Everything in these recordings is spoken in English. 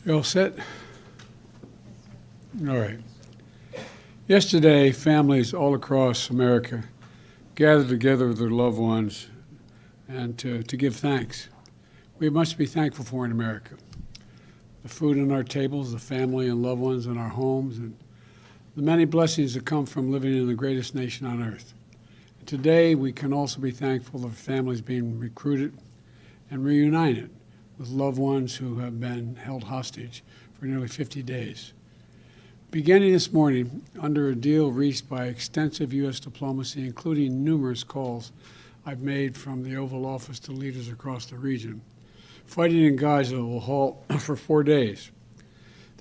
You all set? All right. Yesterday, families all across America gathered together with their loved ones and to give thanks. We have much to be thankful for in America. The food on our tables, the family and loved ones in our homes, and the many blessings that come from living in the greatest nation on earth. And today, we can also be thankful for families being recruited and reunited with loved ones who have been held hostage for nearly 50 days. Beginning this morning, under a deal reached by extensive U.S. diplomacy, including numerous calls I've made from the Oval Office to leaders across the region, fighting in Gaza will halt for 4 days.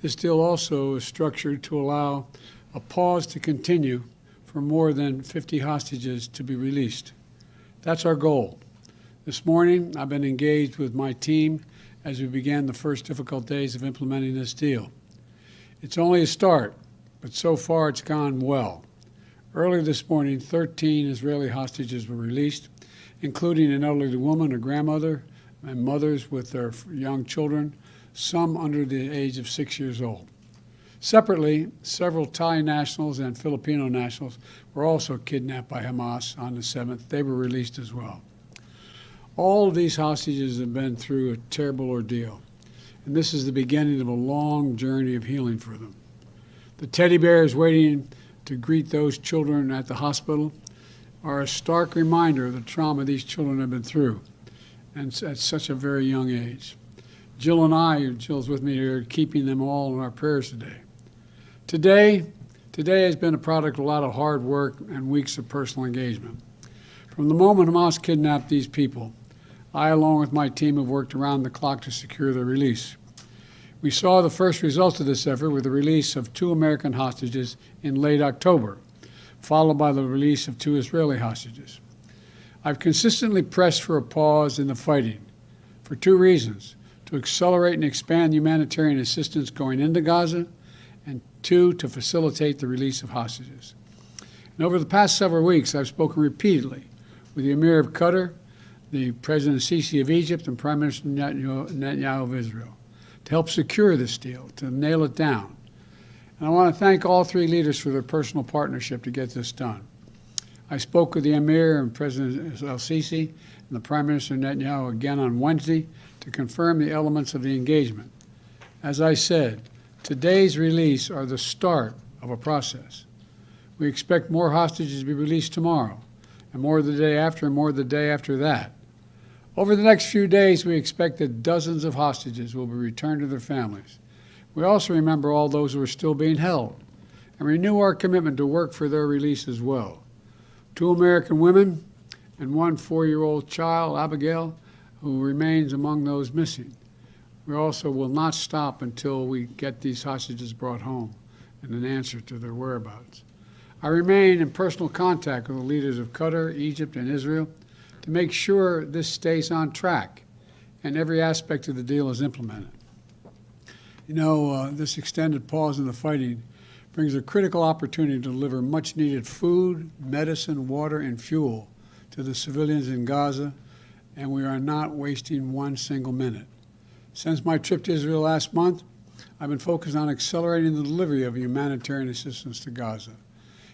This deal also is structured to allow a pause to continue for more than 50 hostages to be released. That's our goal. This morning, I've been engaged with my team as we began the first difficult days of implementing this deal. It's only a start, but so far it's gone well. Earlier this morning, 13 Israeli hostages were released, including an elderly woman, a grandmother, and mothers with their young children, some under the age of 6 years old. Separately, several Thai nationals and Filipino nationals were also kidnapped by Hamas on the 7th. They were released as well. All of these hostages have been through a terrible ordeal, and this is the beginning of a long journey of healing for them. The teddy bears waiting to greet those children at the hospital are a stark reminder of the trauma these children have been through, and at such a very young age. Jill and I, Jill's with me here, keeping them all in our prayers today. Today has been a product of a lot of hard work and weeks of personal engagement. From the moment Hamas kidnapped these people, I, along with my team, have worked around the clock to secure their release. We saw the first results of this effort with the release of 2 American hostages in late October, followed by the release of 2 Israeli hostages. I've consistently pressed for a pause in the fighting for 2 reasons: to accelerate and expand humanitarian assistance going into Gaza, and 2, to facilitate the release of hostages. And over the past several weeks, I've spoken repeatedly with the Emir of Qatar, the President Sisi of Egypt, and Prime Minister Netanyahu of Israel to help secure this deal, to nail it down. And I want to thank all 3 leaders for their personal partnership to get this done. I spoke with the Emir and President Sisi and the Prime Minister Netanyahu again on Wednesday to confirm the elements of the engagement. As I said, today's release are the start of a process. We expect more hostages to be released tomorrow, and more the day after, and more the day after that. Over the next few days, we expect that dozens of hostages will be returned to their families. We also remember all those who are still being held and renew our commitment to work for their release as well. 2 American women and 1 4-year-old child, Abigail, who remains among those missing. We also will not stop until we get these hostages brought home and an answer to their whereabouts. I remain in personal contact with the leaders of Qatar, Egypt, and Israel to make sure this stays on track and every aspect of the deal is implemented. You know, this extended pause in the fighting brings a critical opportunity to deliver much-needed food, medicine, water, and fuel to the civilians in Gaza, and we are not wasting 1 single minute. Since my trip to Israel last month, I've been focused on accelerating the delivery of humanitarian assistance to Gaza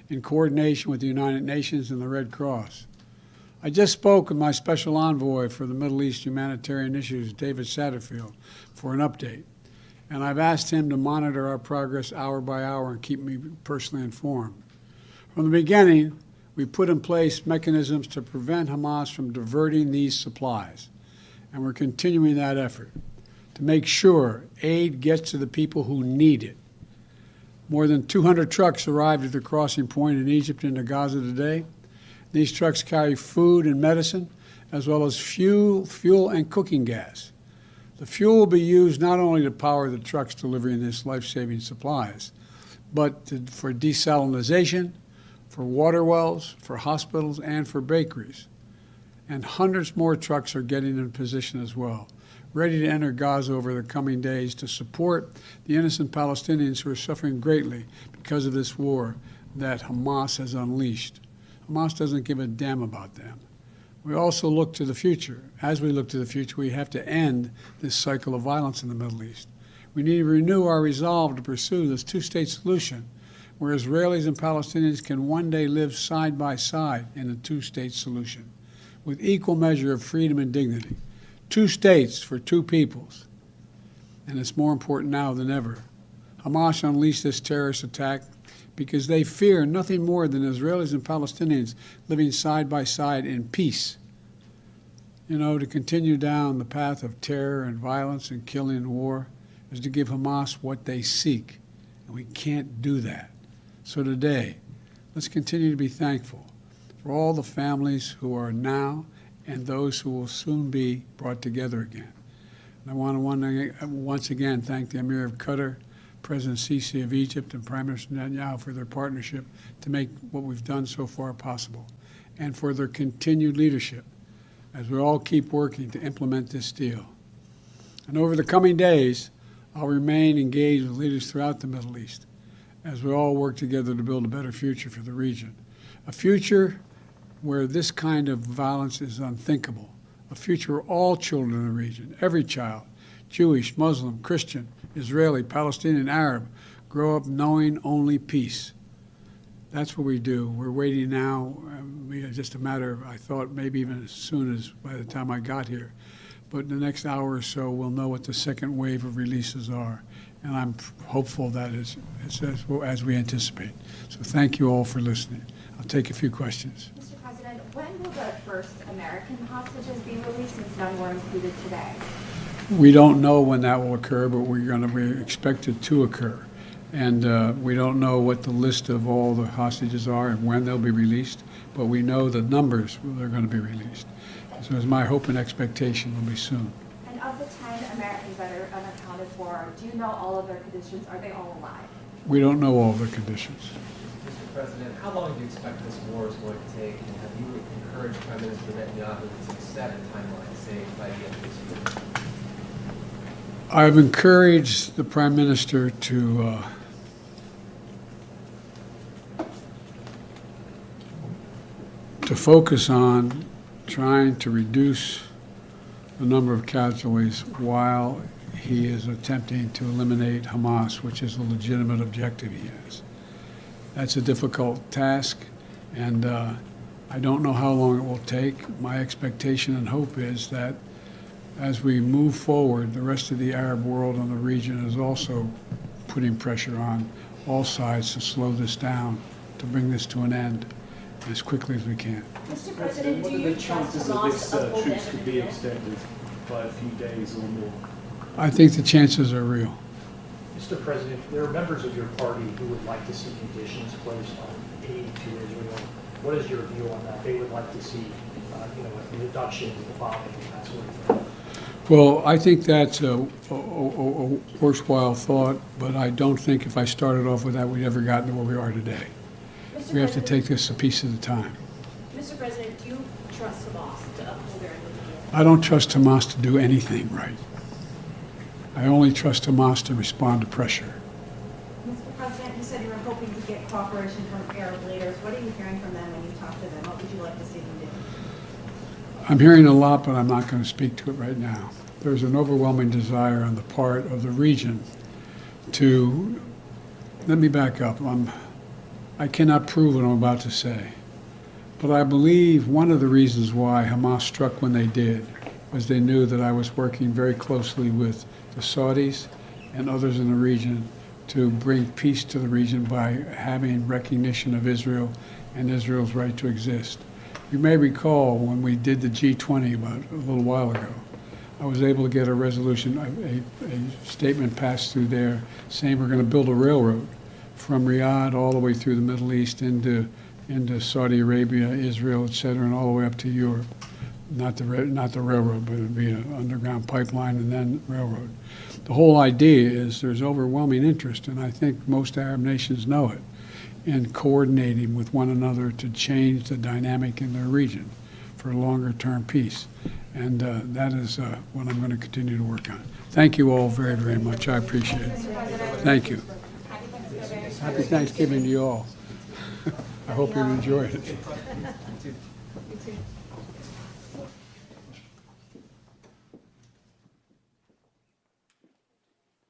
in coordination with the United Nations and the Red Cross. I just spoke with my special envoy for the Middle East humanitarian issues, David Satterfield, for an update. And I've asked him to monitor our progress hour by hour and keep me personally informed. From the beginning, we put in place mechanisms to prevent Hamas from diverting these supplies. And we're continuing that effort to make sure aid gets to the people who need it. More than 200 trucks arrived at the crossing point in Egypt into Gaza today. These trucks carry food and medicine, as well as fuel and cooking gas. The fuel will be used not only to power the trucks delivering this life-saving supplies, but for desalinization, for water wells, for hospitals, and for bakeries. And hundreds more trucks are getting in position as well, ready to enter Gaza over the coming days to support the innocent Palestinians who are suffering greatly because of this war that Hamas has unleashed. Hamas doesn't give a damn about them. We also look to the future. As we look to the future, we have to end this cycle of violence in the Middle East. We need to renew our resolve to pursue this two-state solution where Israelis and Palestinians can one day live side by side in a two-state solution with equal measure of freedom and dignity. Two states for two peoples. And it's more important now than ever. Hamas unleashed this terrorist attack because they fear nothing more than Israelis and Palestinians living side by side in peace. You know, to continue down the path of terror and violence and killing and war is to give Hamas what they seek, and we can't do that. So today, let's continue to be thankful for all the families who are now and those who will soon be brought together again. And I want to once again thank the Emir of Qatar, President Sisi of Egypt, and Prime Minister Netanyahu for their partnership to make what we've done so far possible, and for their continued leadership as we all keep working to implement this deal. And over the coming days, I'll remain engaged with leaders throughout the Middle East as we all work together to build a better future for the region, a future where this kind of violence is unthinkable, a future where all children in the region, every child, Jewish, Muslim, Christian, Israeli, Palestinian, Arab, grow up knowing only peace. That's what we do. We're waiting now. Just a matter of, I thought, maybe even as soon as by the time I got here. But in the next hour or so, we'll know what the second wave of releases are. And I'm hopeful that it's as we anticipate. So thank you all for listening. I'll take a few questions. Mr. President, when will the first American hostages be released since none were included today? We don't know when that will occur, but we expect it to occur. And we don't know what the list of all the hostages are and when they'll be released, but we know the numbers that are going to be released. So it's my hope and expectation will be soon. And of the 10 Americans that are unaccounted for, do you know all of their conditions? Are they all alive? We don't know all their conditions. Mr. President, how long do you expect this war is going to take, and have you encouraged Prime Minister Netanyahu to set a timeline, say, by the end of this year? I've encouraged the Prime Minister to focus on trying to reduce the number of casualties while he is attempting to eliminate Hamas, which is a legitimate objective he has. That's a difficult task, and I don't know how long it will take. My expectation and hope is that as we move forward, the rest of the Arab world and the region is also putting pressure on all sides to slow this down, to bring this to an end as quickly as we can. Mr. President, what are the chances of this truce could be extended by a few days or more? I think the chances are real. Mr. President, there are members of your party who would like to see conditions placed on aid to Israel. What is your view on that? They would like to see, a reduction in the bombing and that sort of thing. Well, I think that's a worthwhile thought, but I don't think if I started off with that, we'd ever gotten to where we are today. We have to take this a piece at a time. Mr. President, do you trust Hamas to uphold their end of the deal? I don't trust Hamas to do anything right. I only trust Hamas to respond to pressure. Mr. President, you said you were hoping to get cooperation from Arab leaders. What are you hearing from them when you talk to them? What would you like to see them do? I'm hearing a lot, but I'm not going to speak to it right now. There's an overwhelming desire on the part of the region to, let me back up. I cannot prove what I'm about to say, but I believe one of the reasons why Hamas struck when they did was they knew that I was working very closely with the Saudis and others in the region to bring peace to the region by having recognition of Israel and Israel's right to exist. You may recall when we did the G20 about a little while ago, I was able to get a resolution, a statement passed through there saying we're going to build a railroad from Riyadh all the way through the Middle East into Saudi Arabia, Israel, et cetera, and all the way up to Europe. Not the railroad, but it would be an underground pipeline and then railroad. The whole idea is there's overwhelming interest, and I think most Arab nations know it, in coordinating with one another to change the dynamic in their region for longer-term peace. And that is what I'm going to continue to work on. Thank you all very, very much. I appreciate it. Thank you. Happy Thanksgiving to you all. I hope you enjoyed it. You too.